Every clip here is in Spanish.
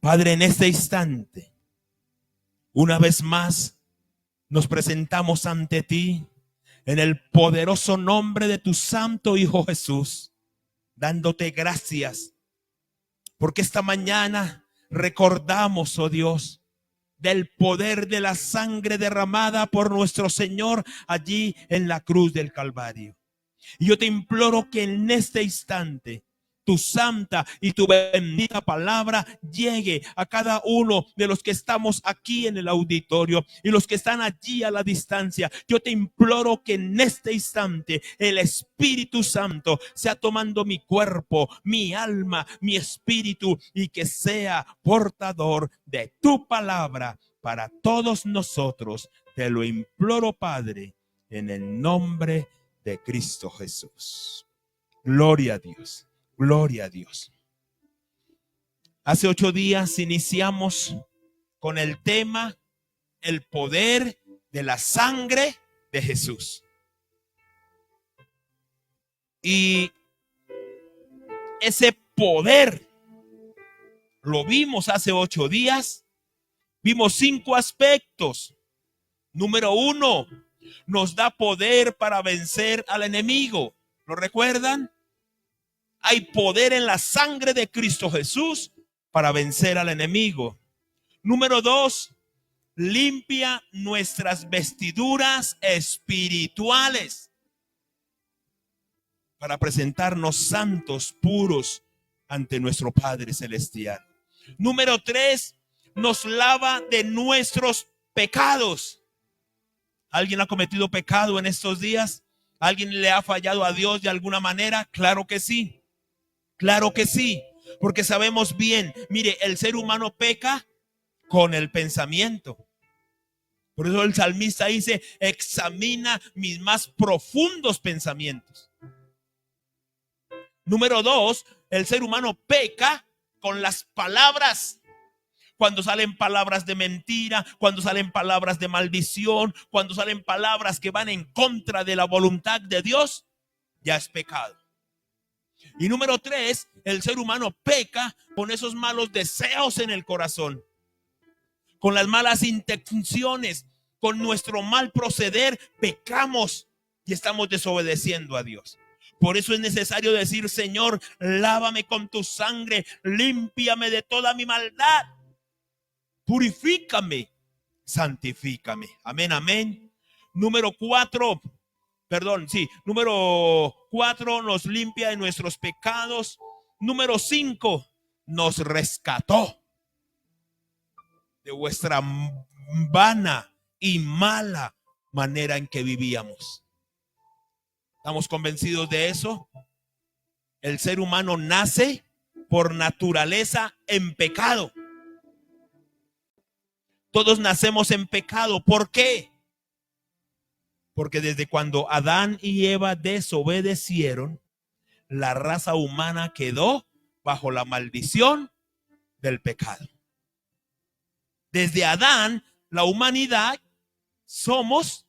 Padre, en este instante, una vez más, nos presentamos ante ti en el poderoso nombre de tu santo Hijo Jesús, dándote gracias, porque esta mañana recordamos, oh Dios, del poder de la sangre derramada por nuestro Señor allí en la cruz del Calvario. Y yo te imploro que en este instante tu santa y tu bendita palabra llegue a cada uno de los que estamos aquí en el auditorio y los que están allí a la distancia. Yo te imploro que en este instante el Espíritu Santo sea tomando mi cuerpo, mi alma, mi espíritu, y que sea portador de tu palabra para todos nosotros. Te lo imploro, Padre, en el nombre de Cristo Jesús. Gloria a Dios. Gloria a Dios. Hace 8 días iniciamos con el tema el poder de la sangre de Jesús. Y ese poder lo vimos hace 8 días. Vimos 5 aspectos. Número 1, nos da poder para vencer al enemigo. ¿Lo recuerdan? Hay poder en la sangre de Cristo Jesús para vencer al enemigo. Número 2, limpia nuestras vestiduras espirituales para presentarnos santos, puros ante nuestro Padre Celestial. Número 3, nos lava de nuestros pecados. ¿Alguien ha cometido pecado en estos días? ¿Alguien le ha fallado a Dios de alguna manera? Claro que sí. Claro que sí, porque sabemos bien, mire, el ser humano peca con el pensamiento. Por eso el salmista dice, examina mis más profundos pensamientos. Número 2, el ser humano peca con las palabras. Cuando salen palabras de mentira, cuando salen palabras de maldición, cuando salen palabras que van en contra de la voluntad de Dios, ya es pecado. Y número 3, el ser humano peca con esos malos deseos en el corazón, con las malas intenciones, con nuestro mal proceder, pecamos y estamos desobedeciendo a Dios. Por eso es necesario decir, Señor, lávame con tu sangre, límpiame de toda mi maldad, purifícame, santifícame. Amén, amén. Número 4, nos limpia de nuestros pecados. Número 5, nos rescató de vuestra vana y mala manera en que vivíamos. ¿Estamos convencidos de eso? El ser humano nace por naturaleza en pecado. Todos nacemos en pecado. ¿Por qué? Porque desde cuando Adán y Eva desobedecieron, la raza humana quedó bajo la maldición del pecado. Desde Adán, la humanidad, somos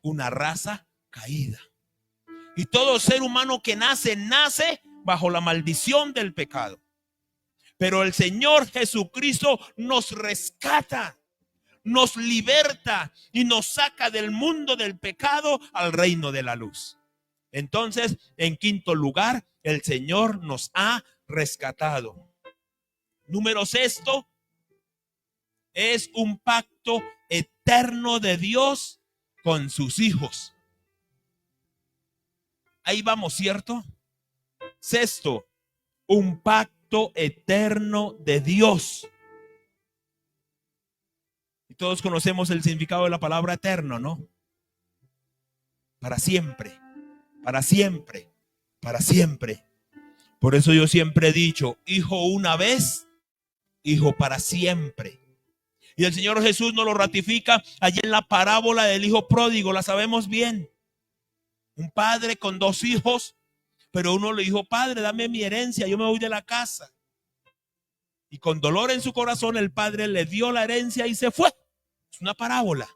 una raza caída. Y todo ser humano que nace bajo la maldición del pecado. Pero el Señor Jesucristo nos rescata, nos liberta y nos saca del mundo del pecado al reino de la luz. Entonces, en quinto lugar, el Señor nos ha rescatado. Número 6, es un pacto eterno de Dios con sus hijos. Ahí vamos, ¿cierto? 6, un pacto eterno de Dios. Y todos conocemos el significado de la palabra eterno, ¿no? Para siempre, para siempre, para siempre. Por eso yo siempre he dicho, hijo una vez, hijo para siempre. Y el Señor Jesús nos lo ratifica allí en la parábola del hijo pródigo, la sabemos bien. Un padre con 2 hijos, pero uno le dijo, padre, dame mi herencia, yo me voy de la casa. Y con dolor en su corazón el padre le dio la herencia y se fue. Es una parábola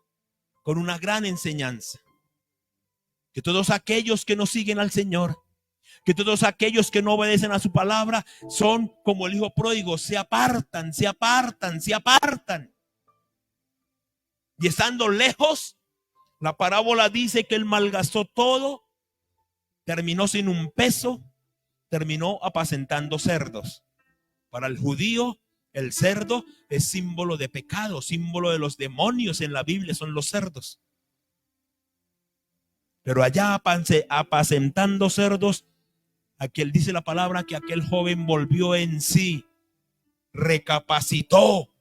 con una gran enseñanza. Que todos aquellos que no siguen al Señor, Que todos aquellos que no obedecen a su palabra son como el hijo pródigo, se apartan, se apartan, se apartan. Y estando lejos, la parábola dice que él malgastó todo, terminó sin un peso, terminó apacentando cerdos. Para el judío, el cerdo es símbolo de pecado, símbolo de los demonios. En la Biblia son los cerdos. Pero allá apacentando cerdos, aquí él dice la palabra que aquel joven volvió en sí, recapacitó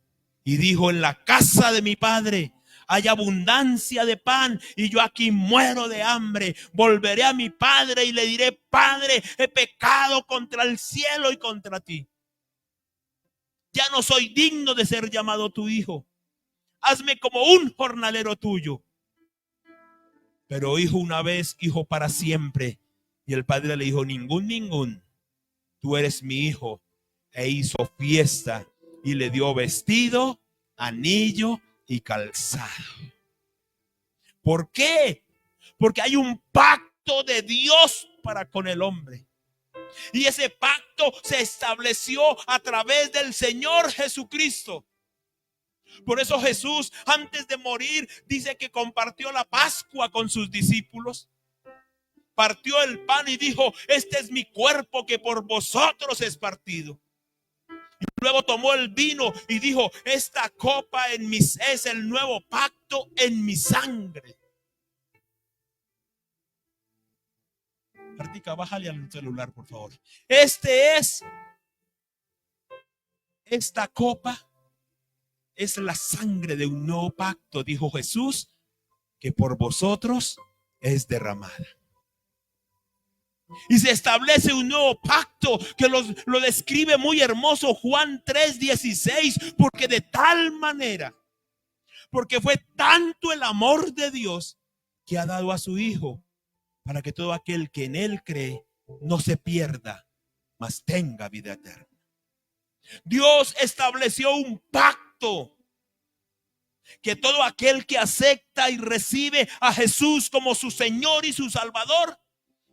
y dijo: en la casa de mi padre hay abundancia de pan y yo aquí muero de hambre. Volveré a mi padre y le diré: Padre, he pecado contra el cielo y contra ti. Ya no soy digno de ser llamado tu hijo. Hazme como un jornalero tuyo. Pero hijo una vez, hijo para siempre. Y el padre le dijo: ningún. Tú eres mi hijo. E hizo fiesta y le dio vestido, anillo y calzado. ¿Por qué? Porque hay un pacto de Dios para con el hombre. Y ese pacto se estableció a través del Señor Jesucristo. Por eso Jesús, antes de morir, dice que compartió la Pascua con sus discípulos. Partió el pan y dijo: este es mi cuerpo que por vosotros es partido. Y luego tomó el vino y dijo: esta copa es el nuevo pacto en mi sangre. Artica, bájale al celular, por favor. Esta copa es la sangre de un nuevo pacto, dijo Jesús, que por vosotros es derramada. Y se establece un nuevo pacto que lo describe muy hermoso Juan 3:16, porque de tal manera, porque fue tanto el amor de Dios que ha dado a su Hijo, para que todo aquel que en Él cree no se pierda, mas tenga vida eterna. Dios estableció un pacto que todo aquel que acepta y recibe a Jesús como su Señor y su Salvador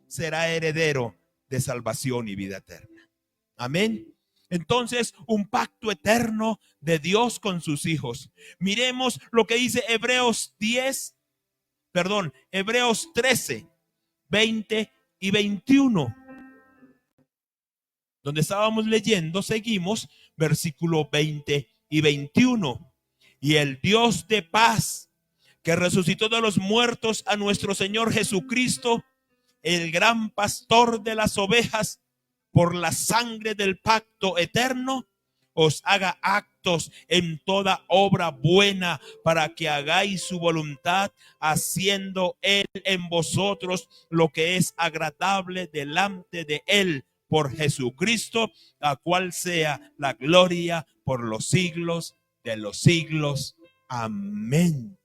será heredero de salvación y vida eterna. Amén. Entonces, un pacto eterno de Dios con sus hijos. Miremos lo que dice Hebreos 13, 20 y 21. Donde estábamos leyendo, seguimos, versículo 20 y 21. Y el Dios de paz, que resucitó de los muertos a nuestro Señor Jesucristo, el gran pastor de las ovejas, por la sangre del pacto eterno, os haga actos en toda obra buena, para que hagáis su voluntad, haciendo Él en vosotros lo que es agradable delante de Él, por Jesucristo, a cual sea la gloria por los siglos de los siglos. Amén.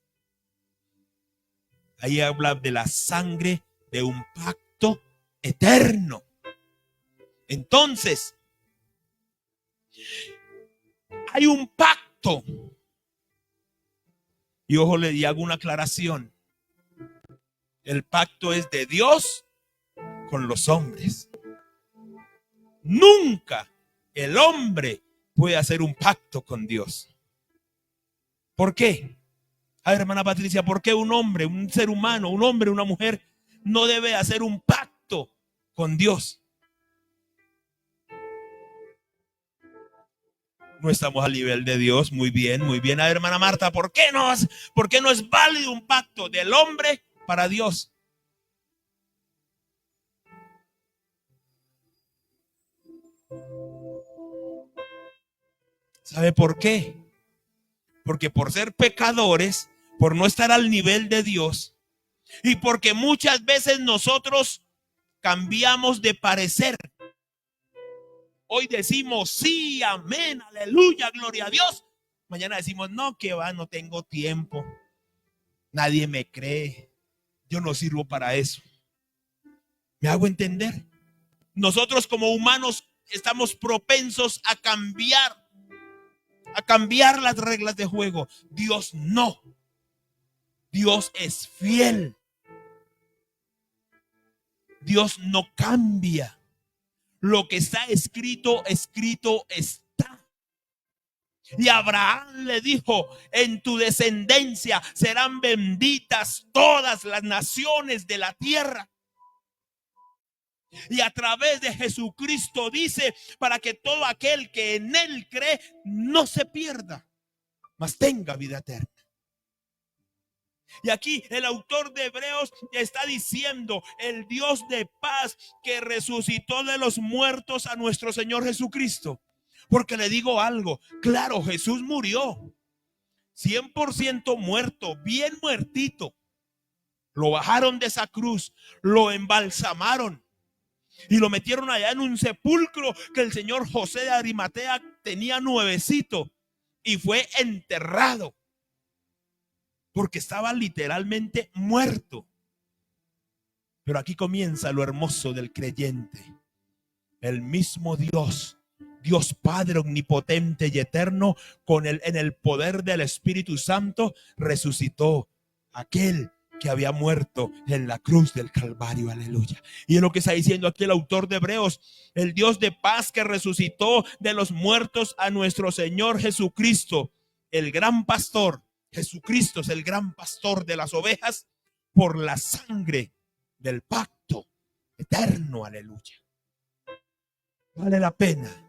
Ahí habla de la sangre de un pacto eterno. Entonces, hay un pacto. Y ojo, le hago una aclaración. El pacto es de Dios con los hombres. Nunca el hombre puede hacer un pacto con Dios. ¿Por qué? A ver, hermana Patricia, ¿por qué un hombre, un ser humano, un hombre, una mujer no debe hacer un pacto con Dios? No estamos al nivel de Dios. Muy bien, muy bien. A ver, hermana Marta, ¿por qué no es válido un pacto del hombre para Dios? ¿Sabe por qué? Porque por ser pecadores, por no estar al nivel de Dios, y porque muchas veces nosotros cambiamos de parecer. Hoy decimos sí, amén, aleluya, gloria a Dios. Mañana decimos: no, que va, no tengo tiempo. Nadie me cree. Yo no sirvo para eso. ¿Me hago entender? Nosotros como humanos estamos propensos a cambiar las reglas de juego. Dios no. Dios es fiel. Dios no cambia. Lo que está escrito, escrito está. Y Abraham le dijo: en tu descendencia serán benditas todas las naciones de la tierra. Y a través de Jesucristo dice: para que todo aquel que en él cree no se pierda, mas tenga vida eterna. Y aquí el autor de Hebreos está diciendo: el Dios de paz que resucitó de los muertos a nuestro Señor Jesucristo. Porque le digo algo, claro, Jesús murió 100% muerto, bien muertito. Lo bajaron de esa cruz, lo embalsamaron y lo metieron allá en un sepulcro que el señor José de Arimatea tenía nuevecito, y fue enterrado porque estaba literalmente muerto. Pero aquí comienza lo hermoso del creyente. El mismo Dios, Dios Padre omnipotente y eterno, en el poder del Espíritu Santo, resucitó aquel que había muerto en la cruz del Calvario. Aleluya. Y es lo que está diciendo aquí el autor de Hebreos: el Dios de paz que resucitó de los muertos a nuestro Señor Jesucristo, el gran pastor. Jesucristo es el gran pastor de las ovejas, por la sangre del pacto eterno. Aleluya. Vale la pena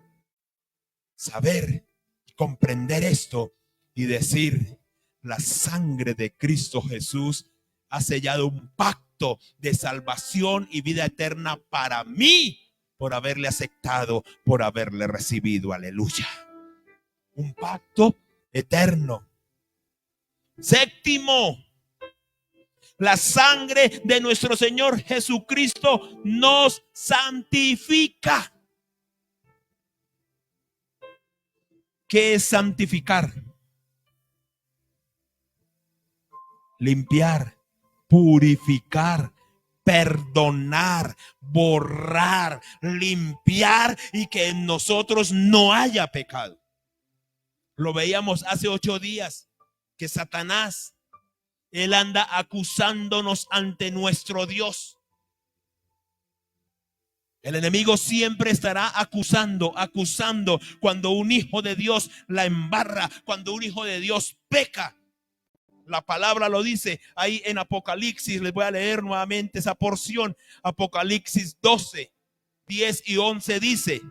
saber y comprender esto y decir: la sangre de Cristo Jesús ha sellado un pacto de salvación y vida eterna para mí, por haberle aceptado, por haberle recibido. Aleluya. Un pacto eterno. Séptimo, la sangre de nuestro Señor Jesucristo nos santifica. ¿Qué es santificar? Limpiar, purificar, perdonar, borrar, limpiar, y que en nosotros no haya pecado. Lo veíamos hace 8 días, que Satanás, él anda acusándonos ante nuestro Dios. El enemigo siempre estará acusando cuando un hijo de Dios la embarra, cuando un hijo de Dios peca. La palabra lo dice ahí en Apocalipsis. Les voy a leer nuevamente esa porción. Apocalipsis 12, 10 y 11 dice: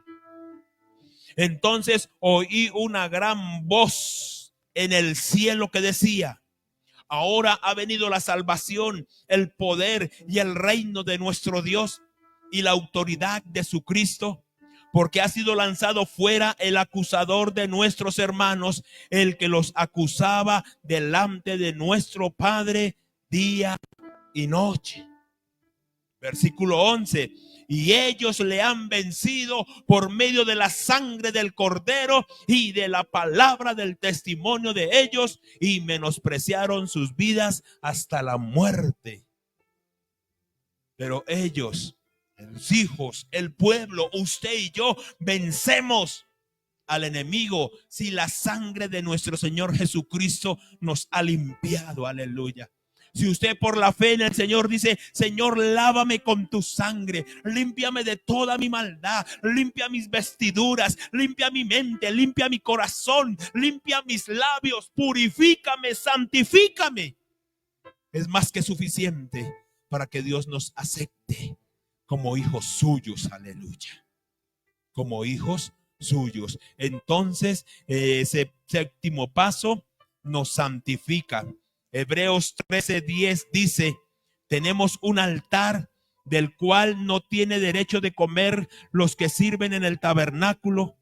entonces oí una gran voz en el cielo que decía: ahora ha venido la salvación, el poder y el reino de nuestro Dios y la autoridad de su Cristo, porque ha sido lanzado fuera el acusador de nuestros hermanos, el que los acusaba delante de nuestro Padre día y noche. Versículo 11: y ellos le han vencido por medio de la sangre del Cordero y de la palabra del testimonio de ellos, y menospreciaron sus vidas hasta la muerte. Pero ellos, los hijos, el pueblo, usted y yo, vencemos al enemigo si la sangre de nuestro Señor Jesucristo nos ha limpiado. Aleluya. Si usted por la fe en el Señor dice: Señor, lávame con tu sangre, límpiame de toda mi maldad, limpia mis vestiduras, limpia mi mente, limpia mi corazón, limpia mis labios, purifícame, santifícame, es más que suficiente para que Dios nos acepte como hijos suyos. Aleluya. Como hijos suyos. Entonces, ese séptimo paso nos santifica. Hebreos 13:10 dice: tenemos un altar del cual no tiene derecho de comer los que sirven en el tabernáculo,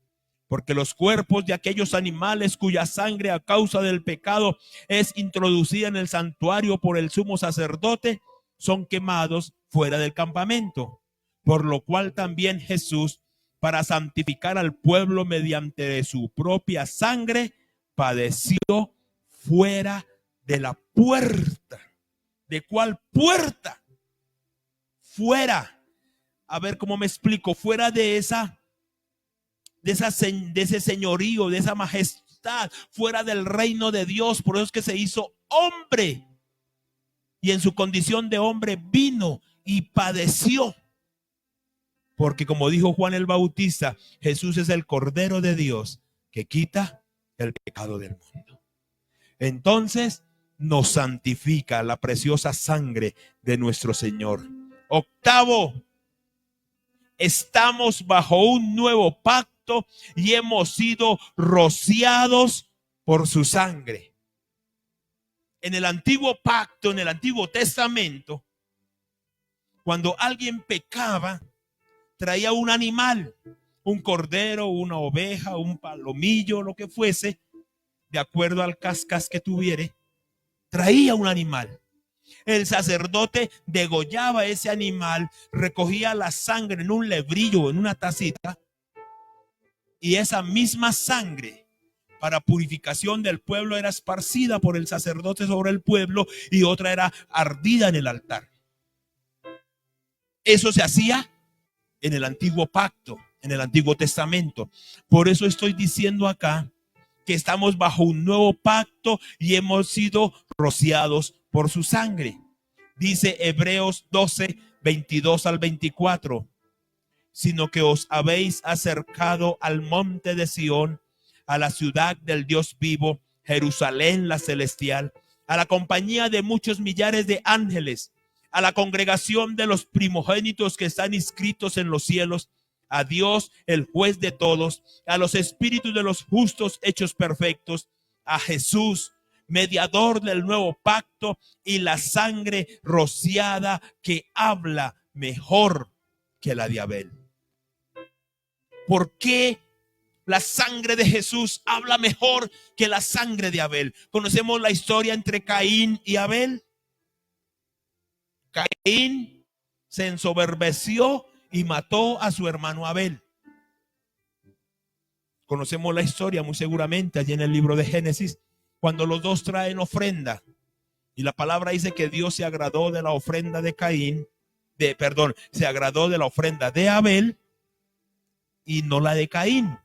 porque los cuerpos de aquellos animales cuya sangre a causa del pecado es introducida en el santuario por el sumo sacerdote, son quemados fuera del campamento. Por lo cual también Jesús, para santificar al pueblo mediante su propia sangre, padeció fuera de la puerta. ¿De cuál puerta? Fuera. A ver cómo me explico. Fuera de ese señorío, de esa majestad, fuera del reino de Dios. Por eso es que se hizo hombre, y en su condición de hombre vino y padeció. Porque como dijo Juan el Bautista, Jesús es el Cordero de Dios que quita el pecado del mundo. Entonces nos santifica la preciosa sangre de nuestro Señor. Octavo, estamos bajo un nuevo pacto y hemos sido rociados por su sangre. En el antiguo pacto, en el Antiguo Testamento, cuando alguien pecaba, traía un animal, un cordero, una oveja, un palomillo, lo que fuese, de acuerdo al cascas que tuviere, traía un animal. El sacerdote degollaba ese animal, recogía la sangre en un lebrillo, en una tacita, y esa misma sangre para purificación del pueblo era esparcida por el sacerdote sobre el pueblo y otra era ardida en el altar. Eso se hacía en el antiguo pacto, en el Antiguo Testamento. Por eso estoy diciendo acá que estamos bajo un nuevo pacto y hemos sido rociados por su sangre. Dice Hebreos 12, 22 al 24. Sino que os habéis acercado al monte de Sión, a la ciudad del Dios vivo, Jerusalén la celestial, a la compañía de muchos millares de ángeles, a la congregación de los primogénitos que están inscritos en los cielos, a Dios el juez de todos, a los espíritus de los justos hechos perfectos, a Jesús, mediador del nuevo pacto, y la sangre rociada que habla mejor que la de Abel. ¿Por qué la sangre de Jesús habla mejor que la sangre de Abel? Conocemos la historia entre Caín y Abel. Caín se ensoberbeció y mató a su hermano Abel. Conocemos la historia muy seguramente allí en el libro de Génesis, cuando los dos traen ofrenda. Y la palabra dice que Dios se agradó de la ofrenda de Caín, se agradó de la ofrenda de Abel y no la de Caín.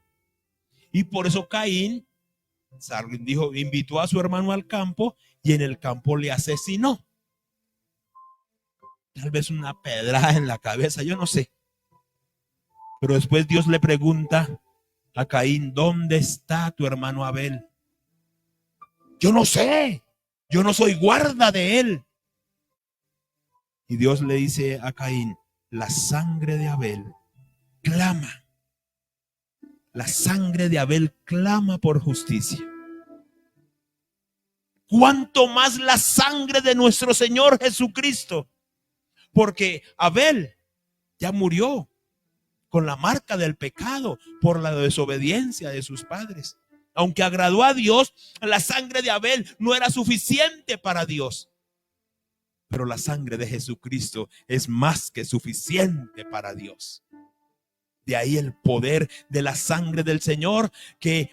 Y por eso Caín invitó a su hermano al campo y en el campo le asesinó. Tal vez una pedrada en la cabeza, yo no sé. Pero después Dios le pregunta a Caín, ¿dónde está tu hermano Abel? Yo no sé, yo no soy guarda de él. Y Dios le dice a Caín, la sangre de Abel clama. La sangre de Abel clama por justicia. ¿Cuánto más la sangre de nuestro Señor Jesucristo? Porque Abel ya murió con la marca del pecado por la desobediencia de sus padres. Aunque agradó a Dios, la sangre de Abel no era suficiente para Dios. Pero la sangre de Jesucristo es más que suficiente para Dios. De ahí el poder de la sangre del Señor que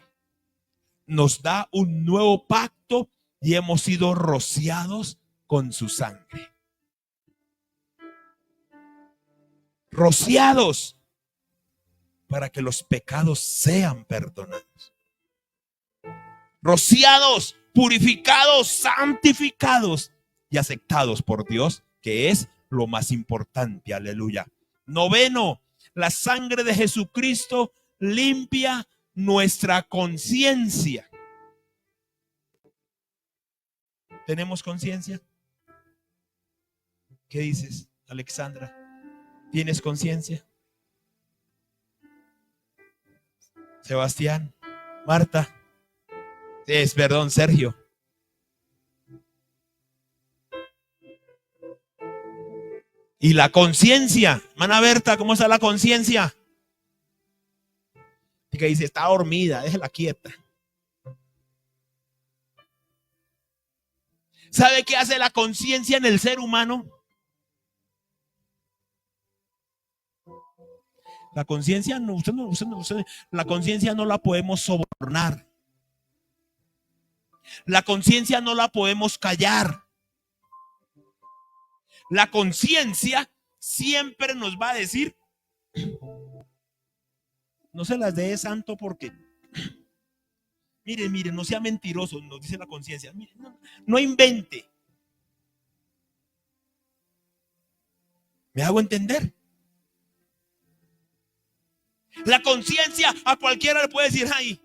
nos da un nuevo pacto y hemos sido rociados con su sangre. Rociados para que los pecados sean perdonados. Rociados, purificados, santificados y aceptados por Dios, que es lo más importante. Aleluya. Noveno, la sangre de Jesucristo limpia nuestra conciencia. ¿Tenemos conciencia? ¿Qué dices, Alexandra? ¿Tienes conciencia? Sebastián, Marta, perdón, Sergio. Y la conciencia, hermana Berta, ¿cómo está la conciencia? Y que dice, está dormida, déjela quieta. ¿Sabe qué hace la conciencia en el ser humano? La conciencia no, la conciencia no la podemos sobornar. La conciencia no la podemos callar. La conciencia siempre nos va a decir, no se las dé santo porque, mire, no sea mentiroso, nos dice la conciencia. No invente. ¿Me hago entender? La conciencia a cualquiera le puede decir, ay,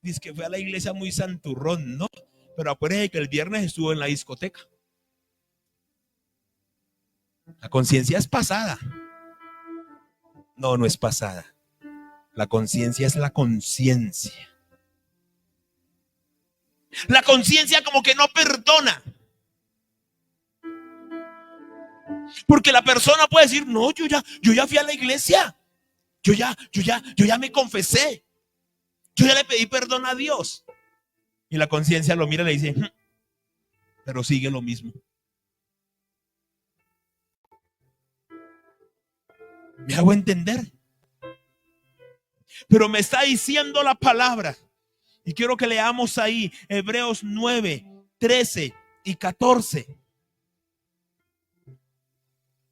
dice que fue a la iglesia muy santurrón, ¿no? Pero acuérdense que el viernes estuvo en la discoteca. La conciencia es pasada. No, no es pasada. La conciencia es la conciencia. La conciencia como que no perdona. Porque la persona puede decir, no, yo ya fui a la iglesia. Yo ya me confesé. Yo ya le pedí perdón a Dios. Y la conciencia lo mira y le dice, pero sigue lo mismo. ¿Me hago entender? Pero me está diciendo la palabra. Y quiero que leamos ahí Hebreos 9, 13 y 14.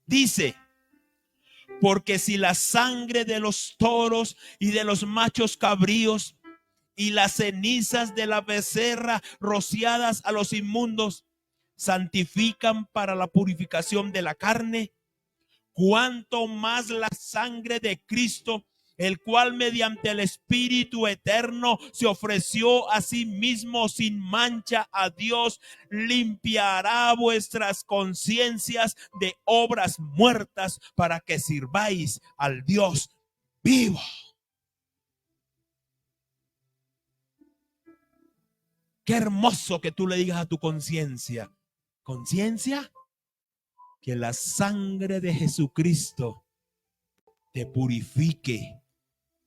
Dice, porque si la sangre de los toros y de los machos cabríos y las cenizas de la becerra rociadas a los inmundos santifican para la purificación de la carne, cuánto más la sangre de Cristo, el cual mediante el Espíritu eterno se ofreció a sí mismo sin mancha a Dios, limpiará vuestras conciencias de obras muertas para que sirváis al Dios vivo. Qué hermoso que tú le digas a tu conciencia, conciencia, que la sangre de Jesucristo te purifique,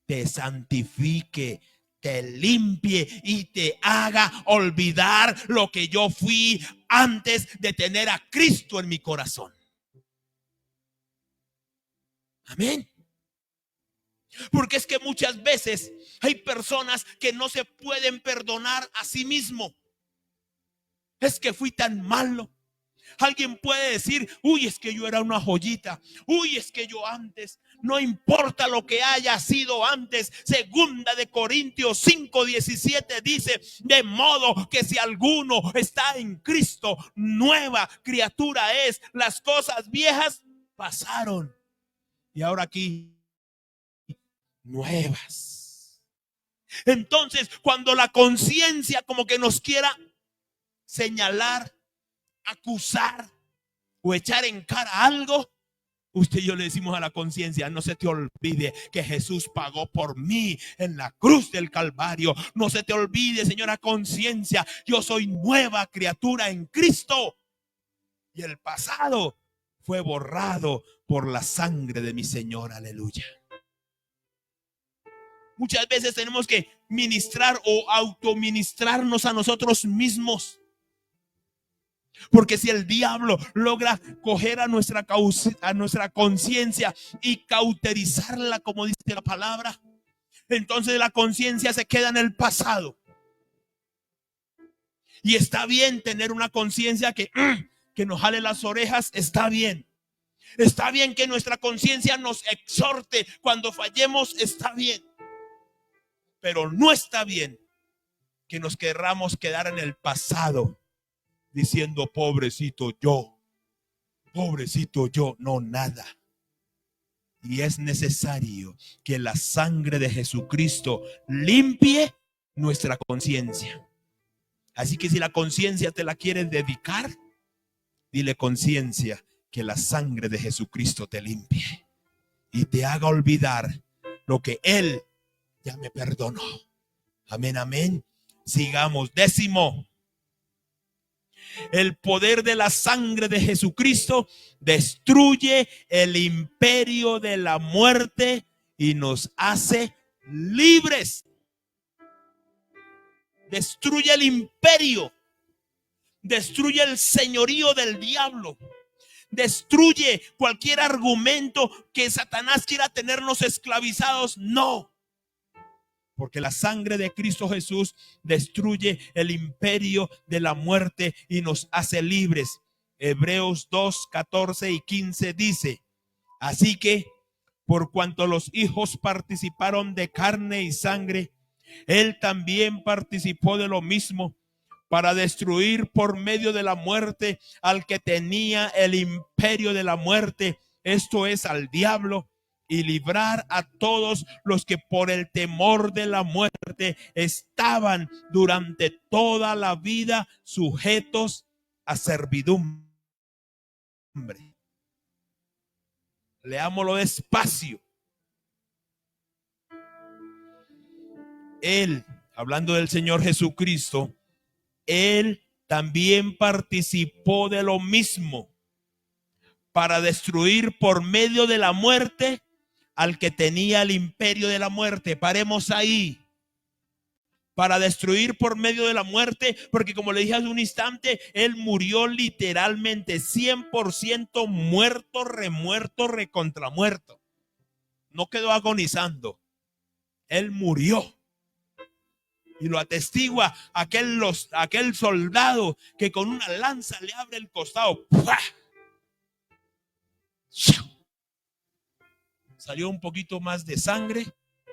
te santifique, te limpie y te haga olvidar lo que yo fui antes de tener a Cristo en mi corazón. Amén. Porque es que muchas veces hay personas que no se pueden perdonar a sí mismo. Es que fui tan malo. Alguien puede decir, uy, es que yo era una joyita. Uy, es que yo antes, no importa lo que haya sido antes. Segunda de Corintios 5:17 dice, de modo que si alguno está en Cristo, nueva criatura es. Las cosas viejas pasaron y ahora aquí nuevas. Entonces, cuando la conciencia como que nos quiera señalar, acusar o echar en cara algo, usted y yo le decimos a la conciencia, no se te olvide que Jesús pagó por mí en la cruz del Calvario. No se te olvide, señora conciencia, yo soy nueva criatura en Cristo y el pasado fue borrado por la sangre de mi Señor. Aleluya. Muchas veces tenemos que ministrar o autoministrarnos a nosotros mismos. Porque si el diablo logra coger a nuestra conciencia y cauterizarla, como dice la palabra, entonces la conciencia se queda en el pasado. Y está bien tener una conciencia que nos jale las orejas, está bien. Está bien que nuestra conciencia nos exhorte cuando fallemos, está bien. Pero no está bien que nos querramos quedar en el pasado diciendo, pobrecito yo, no, nada. Y es necesario que la sangre de Jesucristo limpie nuestra conciencia. Así que si la conciencia te la quieres dedicar, dile, conciencia, que la sangre de Jesucristo te limpie y te haga olvidar lo que Él ya me perdonó. Amén, amén. Sigamos. 10. El poder de la sangre de Jesucristo destruye el imperio de la muerte y nos hace libres. Destruye el imperio. Destruye el señorío del diablo. Destruye cualquier argumento que Satanás quiera tenernos esclavizados. No. Porque la sangre de Cristo Jesús destruye el imperio de la muerte y nos hace libres. Hebreos 2, 14 y 15 dice, así que por cuanto los hijos participaron de carne y sangre, Él también participó de lo mismo, para destruir por medio de la muerte al que tenía el imperio de la muerte, esto es, al diablo, y librar a todos los que por el temor de la muerte estaban durante toda la vida sujetos a servidumbre. Leámoslo despacio. Él, hablando del Señor Jesucristo, Él también participó de lo mismo para destruir por medio de la muerte al que tenía el imperio de la muerte. Paremos ahí. Para destruir por medio de la muerte, porque como le dije hace un instante, Él murió literalmente 100% muerto, remuerto, recontramuerto. No quedó agonizando. Él murió. Y lo atestigua aquel soldado que con una lanza le abre el costado. ¡Pua! Salió un poquito más de sangre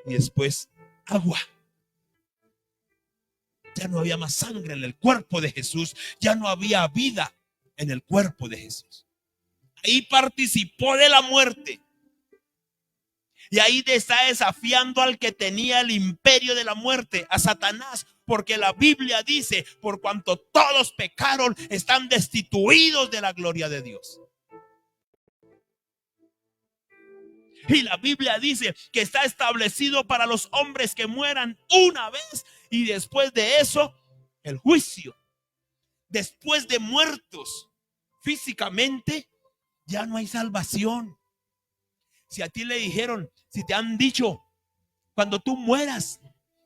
y después agua. Ya no había más sangre en el cuerpo de Jesús. Ya no había vida en el cuerpo de Jesús. Ahí participó de la muerte. Y ahí está desafiando al que tenía el imperio de la muerte, a Satanás. Porque la Biblia dice, por cuanto todos pecaron, están destituidos de la gloria de Dios. Y la Biblia dice que está establecido para los hombres que mueran una vez y después de eso el juicio. Después de muertos físicamente ya no hay salvación. Si a ti le dijeron, si te han dicho cuando tú mueras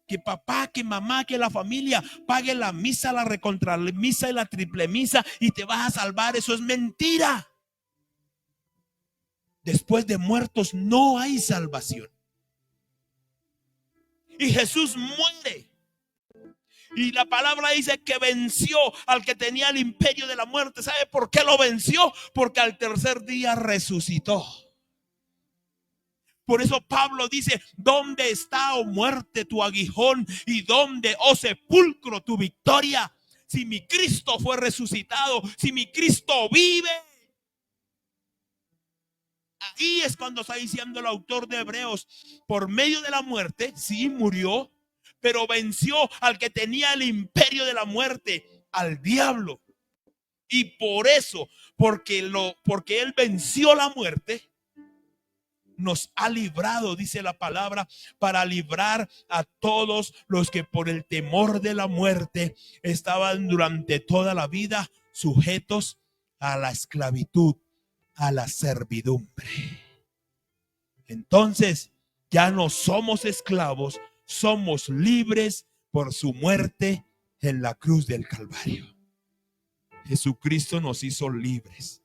que papá, que mamá, que la familia pague la misa, la recontramisa y la triple misa y te vas a salvar, eso es mentira. Después de muertos no hay salvación. Y Jesús muere. Y la palabra dice que venció al que tenía el imperio de la muerte. ¿Sabe por qué lo venció? Porque al tercer día resucitó. Por eso Pablo dice, ¿dónde está, oh muerte, tu aguijón? ¿Y dónde, oh sepulcro, tu victoria? Si mi Cristo fue resucitado, si mi Cristo vive. Ahí es cuando está diciendo el autor de Hebreos, por medio de la muerte, sí murió, pero venció al que tenía el imperio de la muerte, al diablo. Y por eso, porque él venció la muerte, nos ha librado, dice la palabra, para librar a todos los que por el temor de la muerte estaban durante toda la vida sujetos a la esclavitud, a la servidumbre. Entonces ya no somos esclavos, somos libres por su muerte en la cruz del Calvario. Jesucristo nos hizo libres.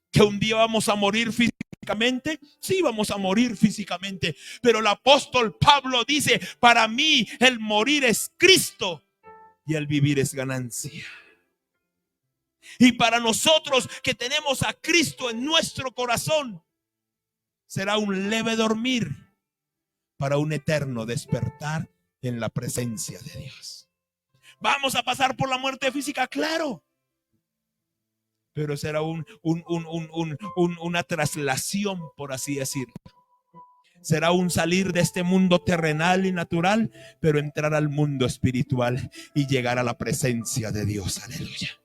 Que un día vamos a morir físicamente, sí vamos a morir físicamente, pero el apóstol Pablo dice, para mí el morir es Cristo y el vivir es ganancia. Y para nosotros que tenemos a Cristo en nuestro corazón, será un leve dormir para un eterno despertar en la presencia de Dios. Vamos a pasar por la muerte física, claro, pero será una traslación, por así decirlo. Será un salir de este mundo terrenal y natural, pero entrar al mundo espiritual y llegar a la presencia de Dios. Aleluya.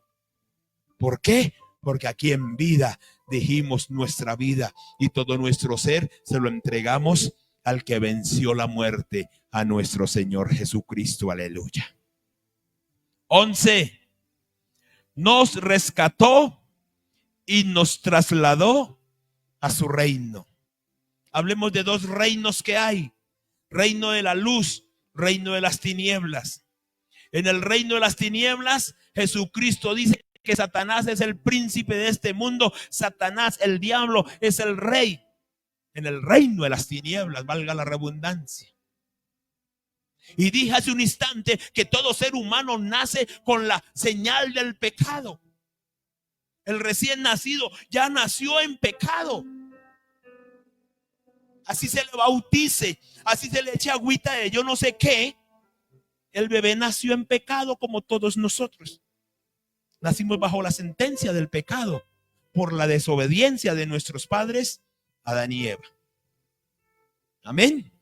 ¿Por qué? Porque aquí en vida dijimos nuestra vida y todo nuestro ser se lo entregamos al que venció la muerte, a nuestro Señor Jesucristo. Aleluya. 11. Nos rescató y nos trasladó a su reino. Hablemos de dos reinos que hay: reino de la luz, reino de las tinieblas. En el reino de las tinieblas, Jesucristo dice que Satanás es el príncipe de este mundo. Satanás, el diablo, es el rey. En el reino de las tinieblas, valga la redundancia. Y dije hace un instante que todo ser humano nace con la señal del pecado. El recién nacido ya nació en pecado. Así se le bautice, así se le eche agüita de yo no sé qué, el bebé nació en pecado como todos nosotros. Nacimos bajo la sentencia del pecado por la desobediencia de nuestros padres, Adán y Eva. Amén.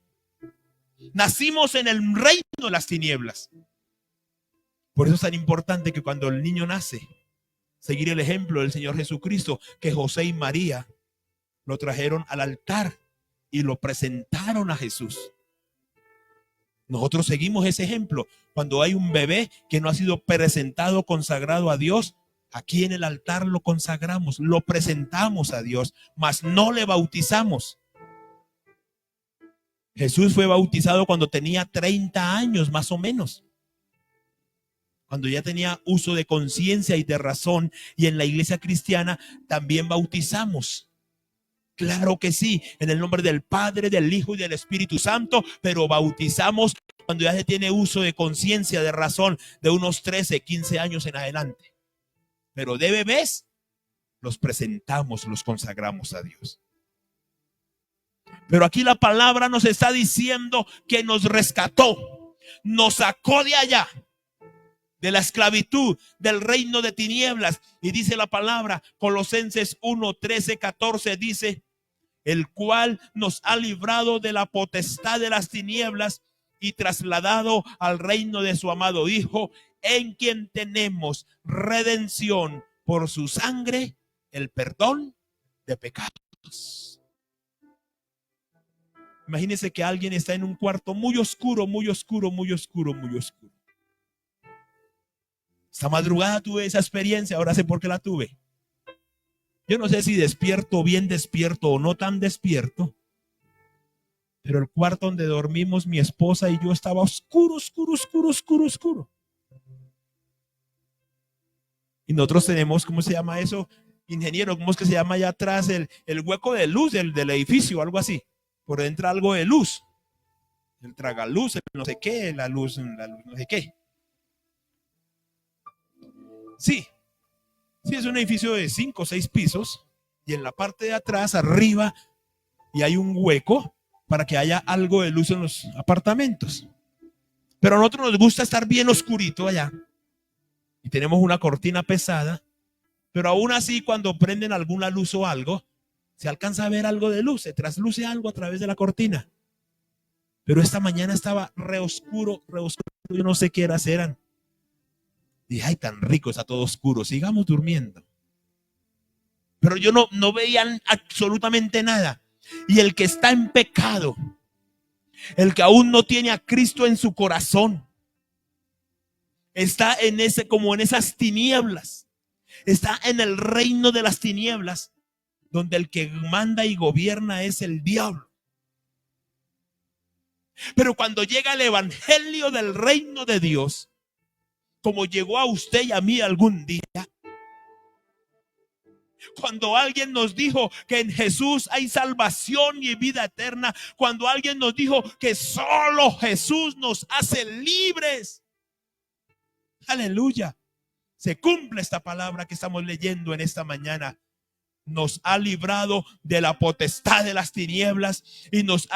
Nacimos en el reino de las tinieblas. Por eso es tan importante que cuando el niño nace, seguir el ejemplo del Señor Jesucristo, que José y María lo trajeron al altar y lo presentaron a Jesús. Nosotros seguimos ese ejemplo. Cuando hay un bebé que no ha sido presentado, consagrado a Dios, aquí en el altar lo consagramos, lo presentamos a Dios, mas no le bautizamos. Jesús fue bautizado cuando tenía 30 años más o menos, cuando ya tenía uso de conciencia y de razón. Y en la iglesia cristiana también bautizamos. Claro que sí, en el nombre del Padre, del Hijo y del Espíritu Santo, pero bautizamos cuando ya se tiene uso de conciencia, de razón, de unos 13, 15 años en adelante. Pero de bebés los presentamos, los consagramos a Dios. Pero aquí la palabra nos está diciendo que nos rescató, nos sacó de allá, de la esclavitud, del reino de tinieblas. Y dice la palabra, Colosenses 1, 13, 14, dice: el cual nos ha librado de la potestad de las tinieblas y trasladado al reino de su amado Hijo, en quien tenemos redención por su sangre, el perdón de pecados. Imagínense que alguien está en un cuarto muy oscuro, muy oscuro, muy oscuro, muy oscuro. Esta madrugada tuve esa experiencia, ahora sé por qué la tuve. Yo no sé si despierto, bien despierto o no tan despierto, pero el cuarto donde dormimos mi esposa y yo estaba oscuro, oscuro, oscuro, oscuro, oscuro. Y nosotros tenemos, ¿cómo se llama eso? Ingeniero, ¿cómo es que se llama allá atrás? El hueco de luz del edificio, algo así. Por dentro algo de luz. El tragaluz, el no sé qué, la luz no sé qué. Sí, es un edificio de 5 o 6 pisos y en la parte de atrás, arriba, y hay un hueco para que haya algo de luz en los apartamentos. Pero a nosotros nos gusta estar bien oscurito allá y tenemos una cortina pesada, pero aún así cuando prenden alguna luz o algo, se alcanza a ver algo de luz, se trasluce algo a través de la cortina. Pero esta mañana estaba re oscuro, yo no sé qué eras eran. Dije, ay, tan rico, está todo oscuro, sigamos durmiendo. Pero yo no veía absolutamente nada. Y el que está en pecado, el que aún no tiene a Cristo en su corazón, está en ese, como en esas tinieblas, está en el reino de las tinieblas, donde el que manda y gobierna es el diablo. Pero cuando llega el evangelio del reino de Dios, como llegó a usted y a mí algún día, cuando alguien nos dijo que en Jesús hay salvación y vida eterna, cuando alguien nos dijo que solo Jesús nos hace libres, aleluya, se cumple esta palabra que estamos leyendo en esta mañana. Nos ha librado de la potestad de las tinieblas y nos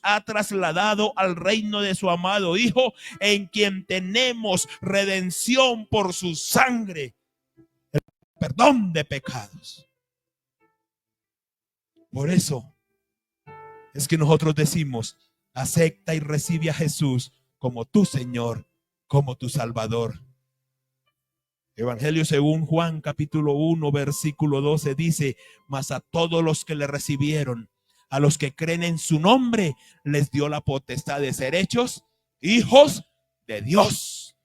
ha trasladado al reino de su amado Hijo, en quien tenemos redención por su sangre, el perdón de pecados. Por eso es que nosotros decimos: acepta y recibe a Jesús como tu Señor, como tu Salvador. Evangelio según Juan capítulo 1 versículo 12 dice: mas a todos los que le recibieron, a los que creen en su nombre, les dio la potestad de ser hechos hijos de Dios.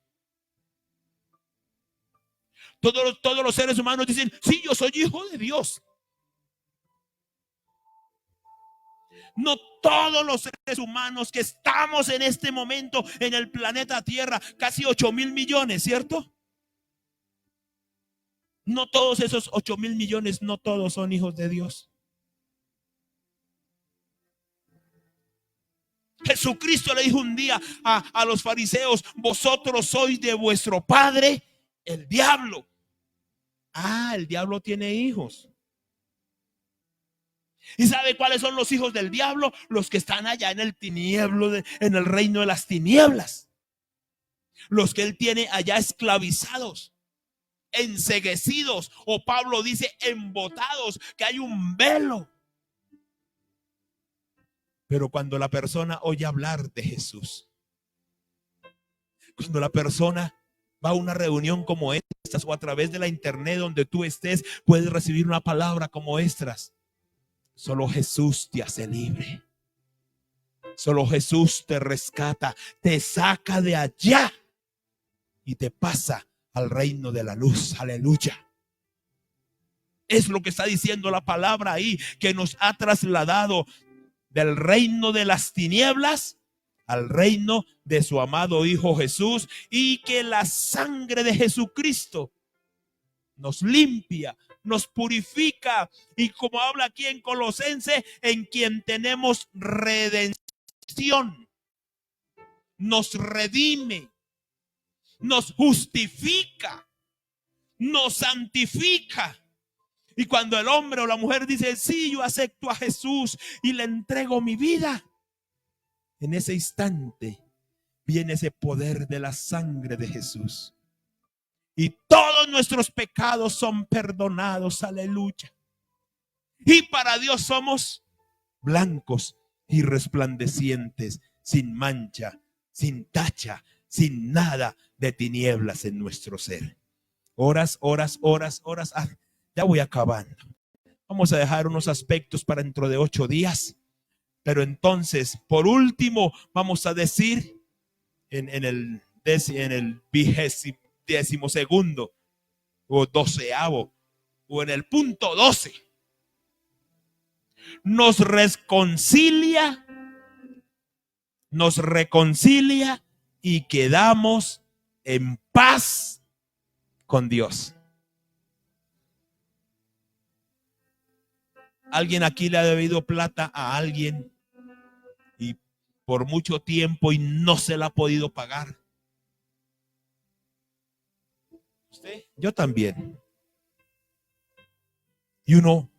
Todos los seres humanos dicen: sí, yo soy hijo de Dios. No todos los seres humanos que estamos en este momento en el planeta Tierra, casi 8.000 millones, ¿cierto? No todos esos 8.000 millones, no todos son hijos de Dios. Jesucristo le dijo un día a los fariseos: vosotros sois de vuestro padre el diablo. Ah, el diablo tiene hijos. ¿Y sabe cuáles son los hijos del diablo? Los que están allá en el tinieblo, en el reino de las tinieblas. Los que él tiene allá esclavizados, enceguecidos, o Pablo dice embotados, que hay un velo. Pero cuando la persona oye hablar de Jesús, cuando la persona va a una reunión como estas o a través de la internet donde tú estés, puedes recibir una palabra como estas. Solo Jesús te hace libre. Solo Jesús te rescata, te saca de allá y te pasa al reino de la luz. Aleluya. Es lo que está diciendo la palabra ahí, que nos ha trasladado del reino de las tinieblas al reino de su amado Hijo Jesús, y que la sangre de Jesucristo nos limpia, nos purifica, y como habla aquí en Colosenses, en quien tenemos redención, nos redime, nos justifica, nos santifica. Y cuando el hombre o la mujer dice, sí, yo acepto a Jesús y le entrego mi vida, en ese instante viene ese poder de la sangre de Jesús. Y todos nuestros pecados son perdonados. Aleluya. Y para Dios somos blancos y resplandecientes, sin mancha, sin tacha, sin nada de tinieblas en nuestro ser. Horas. Ya voy acabando. Vamos a dejar unos aspectos para dentro de 8 días. Pero entonces, por último, vamos a decir en el 12º o 12º o en el punto 12. Nos reconcilia y quedamos en paz con Dios. Alguien aquí le ha debido plata a alguien y por mucho tiempo y no se la ha podido pagar. ¿Usted? Yo también. Y uno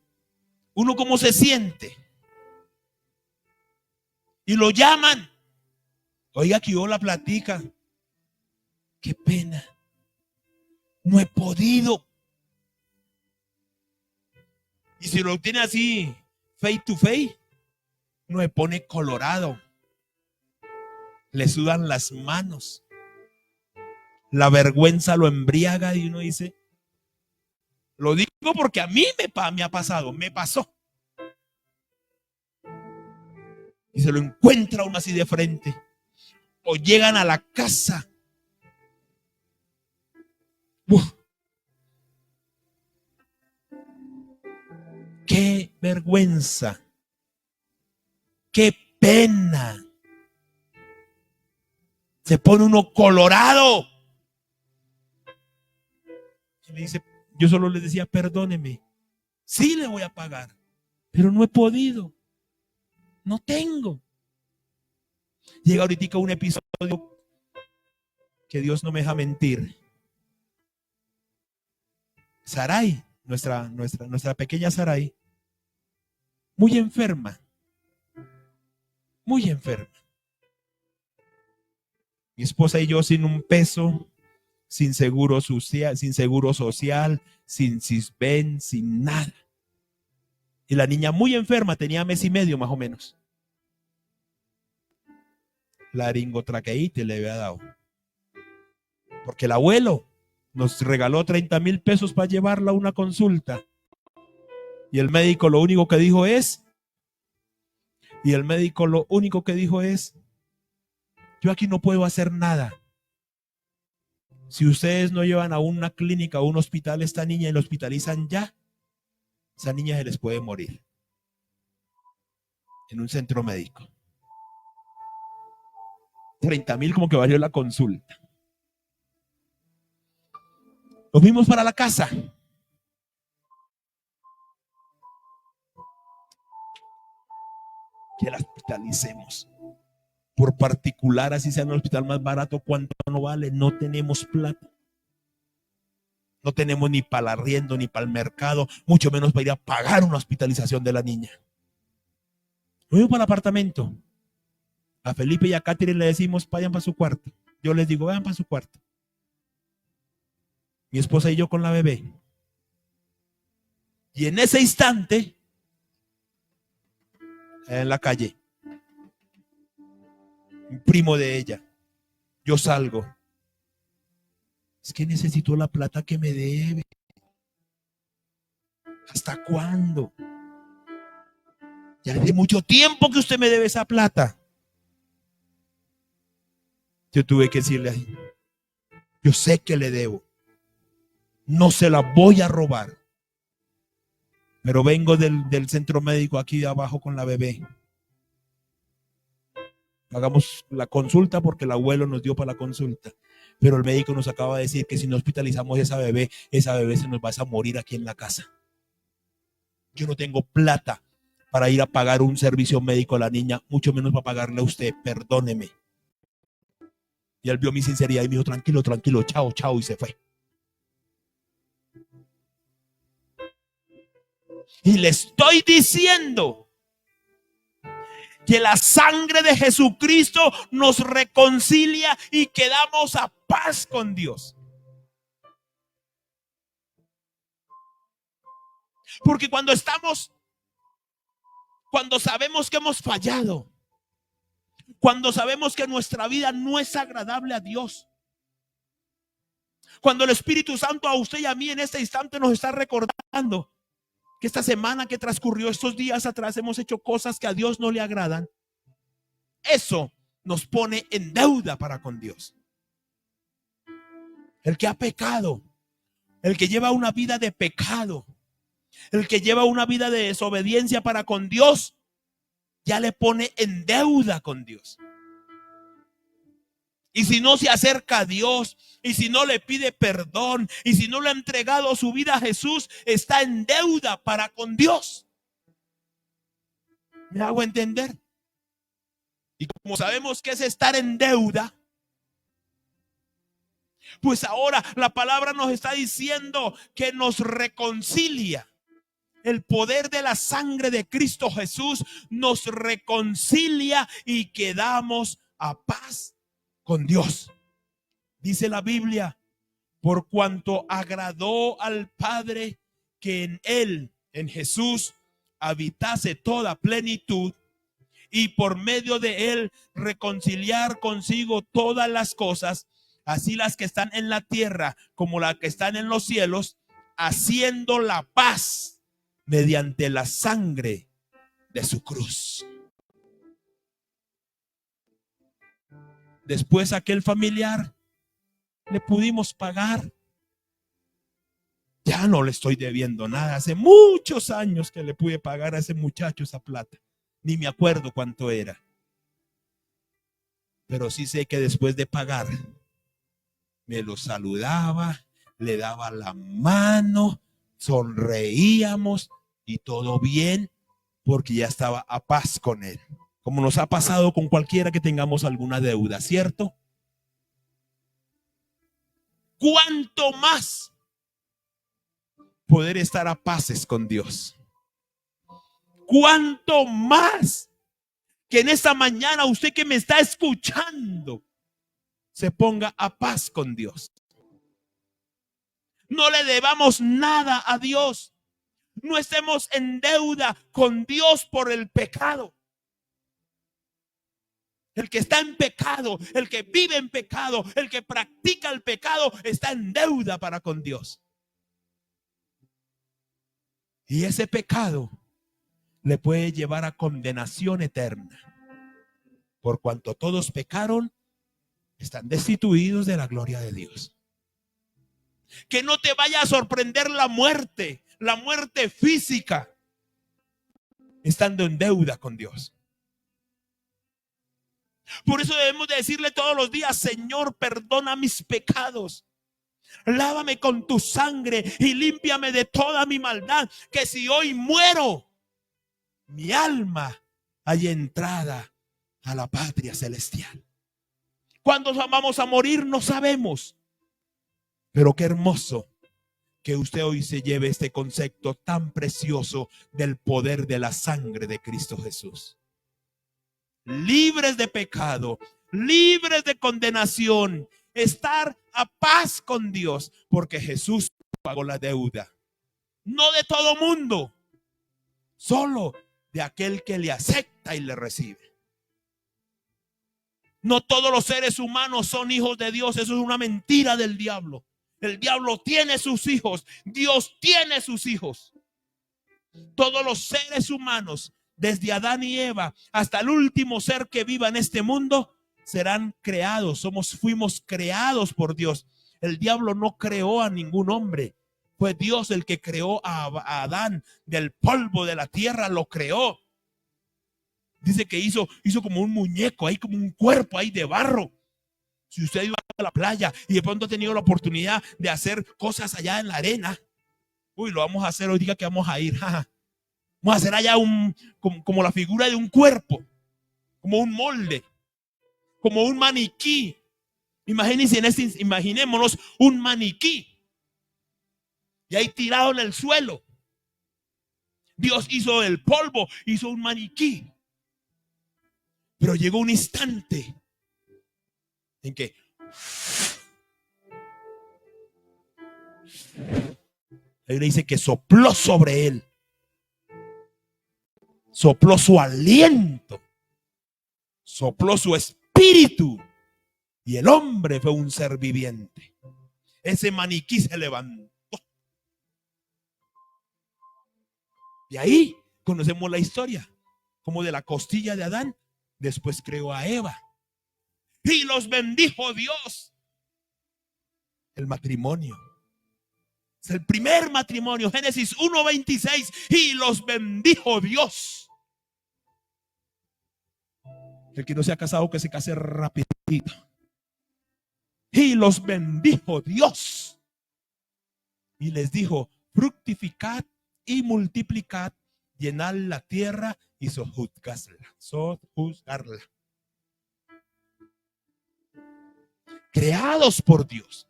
cómo se siente. Y lo llaman. Oiga, que yo la platica. Qué pena. No he podido. Y si lo tiene así, face to face, no se pone colorado. Le sudan las manos. La vergüenza lo embriaga y uno dice, lo digo porque a mí me ha pasado, me pasó. Y se lo encuentra uno así de frente. O llegan a la casa. ¡Uf! ¡Qué vergüenza! ¡Qué pena! Se pone uno colorado. Y me dice, yo solo le decía, perdóneme. Sí le voy a pagar, pero no he podido. No tengo. Llega ahorita un episodio que Dios no me deja mentir. Sarai, nuestra pequeña Sarai, muy enferma. Muy enferma. Mi esposa y yo sin un peso, sin seguro social, sin Sisbén, sin nada. Y la niña muy enferma, tenía mes y medio más o menos. Laringotraqueitis le había dado. Porque el abuelo nos regaló 30,000 pesos para llevarla a una consulta. Y el médico lo único que dijo es, yo aquí no puedo hacer nada. Si ustedes no llevan a una clínica o un hospital a esta niña y la hospitalizan ya, esa niña se les puede morir. En un centro médico. 30,000 como que valió la consulta. Nos fuimos para la casa. Que la hospitalicemos. Por particular, así sea en el hospital más barato, ¿cuánto no vale? No tenemos plata. No tenemos ni para el arriendo, ni para el mercado, mucho menos para ir a pagar una hospitalización de la niña. Fuimos para el apartamento. A Felipe y a Catherine le decimos, vayan para su cuarto. Yo les digo, vayan para su cuarto. Mi esposa y yo con la bebé. Y en ese instante, en la calle, un primo de ella. Yo salgo. Es que necesito la plata que me debe. ¿Hasta cuándo? Ya hace mucho tiempo que usted me debe esa plata. Yo tuve que decirle, yo sé que le debo. No se la voy a robar. Pero vengo del centro médico aquí de abajo con la bebé. Hagamos la consulta porque el abuelo nos dio para la consulta. Pero el médico nos acaba de decir que si no hospitalizamos esa bebé se nos va a morir aquí en la casa. Yo no tengo plata para ir a pagar un servicio médico a la niña, mucho menos para pagarle a usted, perdóneme. Y él vio mi sinceridad y me dijo, tranquilo, tranquilo, chao, chao, y se fue. Y le estoy diciendo que la sangre de Jesucristo nos reconcilia y quedamos a paz con Dios. Porque cuando sabemos que hemos fallado, cuando sabemos que nuestra vida no es agradable a Dios, cuando el Espíritu Santo a usted y a mí en este instante nos está recordando que esta semana que transcurrió, estos días atrás, hemos hecho cosas que a Dios no le agradan, eso nos pone en deuda para con Dios. El que ha pecado, el que lleva una vida de pecado, el que lleva una vida de desobediencia para con Dios, ya le pone en deuda con Dios. Y si no se acerca a Dios, y si no le pide perdón, y si no le ha entregado su vida a Jesús, está en deuda para con Dios. ¿Me hago entender? Y como sabemos que es estar en deuda, pues ahora la palabra nos está diciendo que nos reconcilia. El poder de la sangre de Cristo Jesús nos reconcilia y quedamos a paz con Dios. Dice la Biblia, por cuanto agradó al Padre que en Él, en Jesús, habitase toda plenitud, y por medio de Él reconciliar consigo todas las cosas, así las que están en la tierra como las que están en los cielos, haciendo la paz mediante la sangre de su cruz. Después aquel familiar le pudimos pagar. Ya no le estoy debiendo nada. Hace muchos años que le pude pagar a ese muchacho esa plata. Ni me acuerdo cuánto era. Pero sí sé que después de pagar, me lo saludaba, le daba la mano, sonreíamos y todo bien, porque ya estaba a paz con él. Como nos ha pasado con cualquiera que tengamos alguna deuda, ¿cierto? ¿Cuánto más poder estar a paces con Dios? ¿Cuánto más que en esta mañana usted que me está escuchando se ponga a paz con Dios? No le debamos nada a Dios. No estemos en deuda con Dios por el pecado. El que está en pecado, el que vive en pecado, el que practica el pecado, está en deuda para con Dios. Y ese pecado le puede llevar a condenación eterna. Por cuanto todos pecaron, están destituidos de la gloria de Dios. Que no te vaya a sorprender la muerte física, estando en deuda con Dios. Por eso debemos de decirle todos los días: Señor, perdona mis pecados, lávame con tu sangre y límpiame de toda mi maldad, que si hoy muero, mi alma haya entrada a la patria celestial. ¿Cuándo vamos a morir? No sabemos. Pero qué hermoso que usted hoy se lleve este concepto tan precioso del poder de la sangre de Cristo Jesús. Libres de pecado, libres de condenación, estar a paz con Dios, porque Jesús pagó la deuda. No de todo mundo, solo de aquel que le acepta y le recibe. No todos los seres humanos son hijos de Dios. Eso es una mentira del diablo. El diablo tiene sus hijos. Dios tiene sus hijos. Todos los seres humanos, desde Adán y Eva hasta el último ser que viva en este mundo, serán creados. Fuimos creados por Dios. El diablo no creó a ningún hombre. Fue Dios el que creó a Adán. Del polvo de la tierra lo creó. Dice que hizo como un muñeco, ahí como un cuerpo ahí de barro. Si usted iba a la playa y de pronto ha tenido la oportunidad de hacer cosas allá en la arena, lo vamos a hacer hoy día que vamos a ir. Vamos a hacer allá como la figura de un cuerpo, como un molde, como un maniquí. Imaginémonos un maniquí y ahí tirado en el suelo. Dios hizo del polvo, hizo un maniquí. Pero llegó un instante en que él dice que sopló sobre él, sopló su aliento, sopló su espíritu, y el hombre fue un ser viviente. Ese maniquí se levantó. Y ahí conocemos la historia, como de la costilla de Adán después creó a Eva y los bendijo Dios. El matrimonio es el primer matrimonio, Génesis 1:26, y los bendijo Dios. El que no se ha casado, que se case rapidito. Y los bendijo Dios y les dijo: fructificad y multiplicad, llenad la tierra y sojuzgarla. Creados por Dios.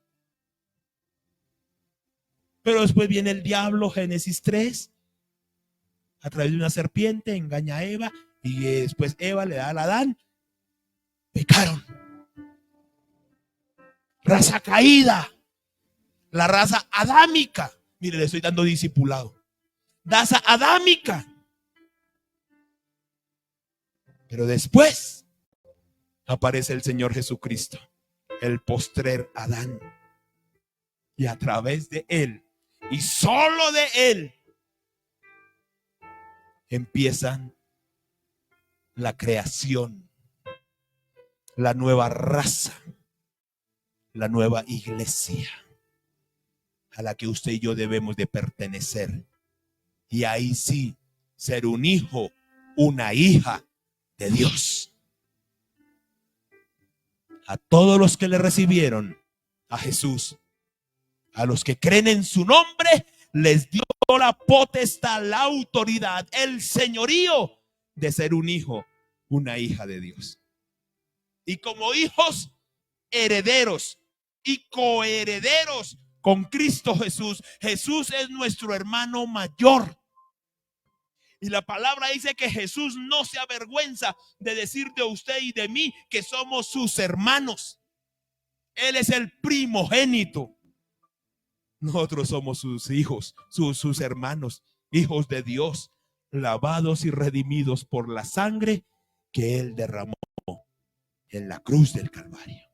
Pero después viene el diablo, Génesis 3, a través de una serpiente engaña a Eva, y después Eva le da a Adán. Pecaron. Raza caída, la raza adámica. Mire, le estoy dando discipulado. Raza adámica. Pero después aparece el Señor Jesucristo, el postrer Adán. Y a través de él, y solo de él, empiezan la creación, la nueva raza, la nueva iglesia a la que usted y yo debemos de pertenecer. Y ahí sí, ser un hijo, una hija de Dios. A todos los que le recibieron a Jesús, a los que creen en su nombre, les dio la potestad, la autoridad, el señorío de ser un hijo, una hija de Dios. Y como hijos, herederos y coherederos con Cristo Jesús. Jesús es nuestro hermano mayor. Y la palabra dice que Jesús no se avergüenza de decir de usted y de mí que somos sus hermanos. Él es el primogénito. Nosotros somos sus hijos, sus hermanos, hijos de Dios, lavados y redimidos por la sangre que Él derramó en la cruz del Calvario.